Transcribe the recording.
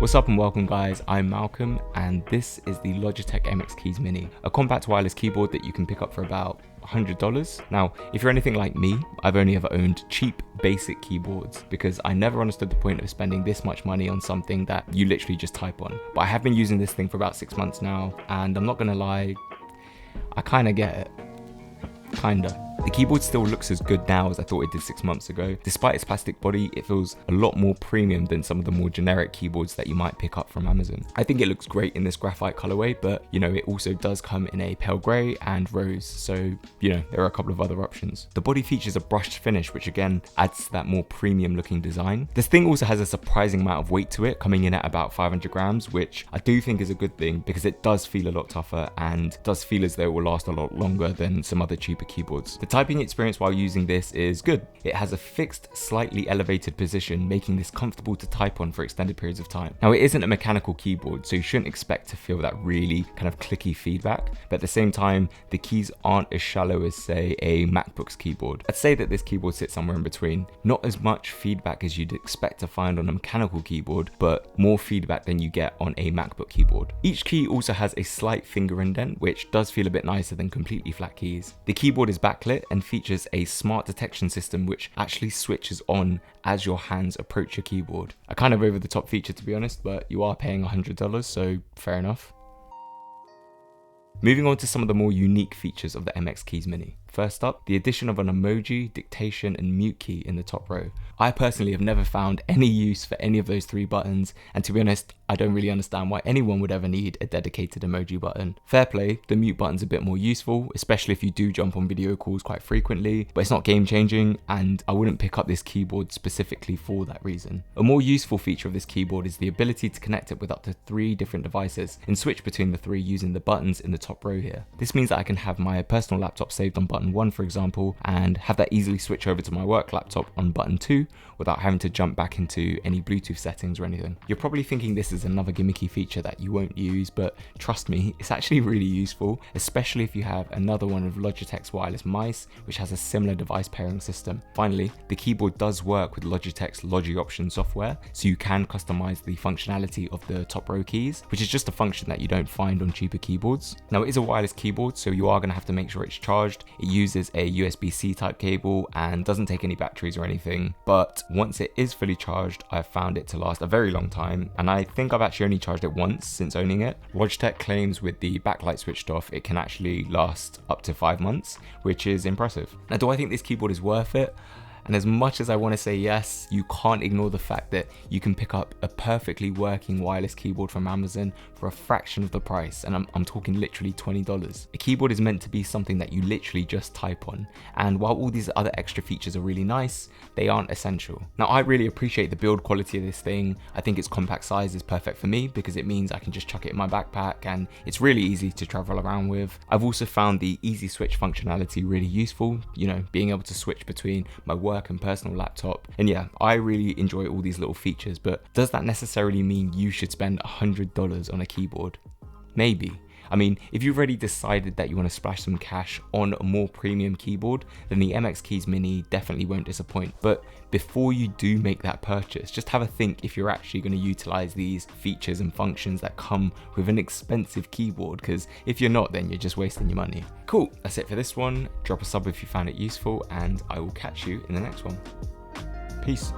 What's up and welcome guys, I'm Malcolm and this is the Logitech MX Keys Mini, a compact wireless keyboard that you can pick up for about $100. Now, if you're anything like me, I've only ever owned cheap, basic keyboards because I never understood the point of spending this much money on something that you literally just type on. But I have been using this thing for about 6 months now and I'm not gonna lie, I kinda get it. Kinda. The keyboard still looks as good now as I thought it did 6 months ago. Despite its plastic body, it feels a lot more premium than some of the more generic keyboards that you might pick up from Amazon. I think it looks great in this graphite colorway, but it also does come in a pale grey and rose, so there are a couple of other options. The body features a brushed finish, which again adds to that more premium looking design. This thing also has a surprising amount of weight to it, coming in at about 500 grams, which I do think is a good thing because it does feel a lot tougher and does feel as though it will last a lot longer than some other cheaper keyboards. The typing experience while using this is good. It has a fixed, slightly elevated position, making this comfortable to type on for extended periods of time. Now, it isn't a mechanical keyboard, so you shouldn't expect to feel that really kind of clicky feedback, but at the same time, the keys aren't as shallow as, say, a MacBook's keyboard. I'd say that this keyboard sits somewhere in between. Not as much feedback as you'd expect to find on a mechanical keyboard, but more feedback than you get on a MacBook keyboard. Each key also has a slight finger indent, which does feel a bit nicer than completely flat keys. The keyboard is backlit and features a smart detection system which actually switches on as your hands approach your keyboard. A kind of over the top feature to be honest, but you are paying $100, so fair enough. Moving on to some of the more unique features of the MX Keys Mini. First up, the addition of an emoji, dictation and mute key in the top row. I personally have never found any use for any of those 3 buttons, and to be honest, I don't really understand why anyone would ever need a dedicated emoji button. Fair play, the mute button's a bit more useful, especially if you do jump on video calls quite frequently, but it's not game changing and I wouldn't pick up this keyboard specifically for that reason. A more useful feature of this keyboard is the ability to connect it with up to 3 different devices and switch between the 3 using the buttons in the top row here. This means that I can have my personal laptop saved on button 1 for example, and have that easily switch over to my work laptop on button 2 without having to jump back into any Bluetooth settings or anything. You're probably thinking this is another gimmicky feature that you won't use, but trust me, it's actually really useful, especially if you have another one of Logitech's wireless mice, which has a similar device pairing system. Finally, the keyboard does work with Logitech's Logi Option software, so you can customize the functionality of the top row keys, which is just a function that you don't find on cheaper keyboards. Now, it is a wireless keyboard, so you are going to have to make sure it's charged. It uses a USB-C type cable and doesn't take any batteries or anything, but once it is fully charged, I've found it to last a very long time, and I think I've actually only charged it once since owning it. Logitech claims with the backlight switched off, it can actually last up to 5 months, which is impressive. Now, do I think this keyboard is worth it? And as much as I want to say yes, you can't ignore the fact that you can pick up a perfectly working wireless keyboard from Amazon for a fraction of the price, and I'm talking literally $20. A keyboard is meant to be something that you literally just type on, and while all these other extra features are really nice, they aren't essential. Now, I really appreciate the build quality of this thing. I think its compact size is perfect for me because it means I can just chuck it in my backpack and it's really easy to travel around with. I've also found the easy switch functionality really useful, being able to switch between my work and personal laptop. And yeah, I really enjoy all these little features, but does that necessarily mean you should spend $100 on a keyboard? Maybe. I mean, if you've already decided that you want to splash some cash on a more premium keyboard, then the MX Keys Mini definitely won't disappoint. But before you do make that purchase, just have a think if you're actually going to utilize these features and functions that come with an expensive keyboard, because if you're not, then you're just wasting your money. Cool, that's it for this one. Drop a sub if you found it useful, and I will catch you in the next one. Peace.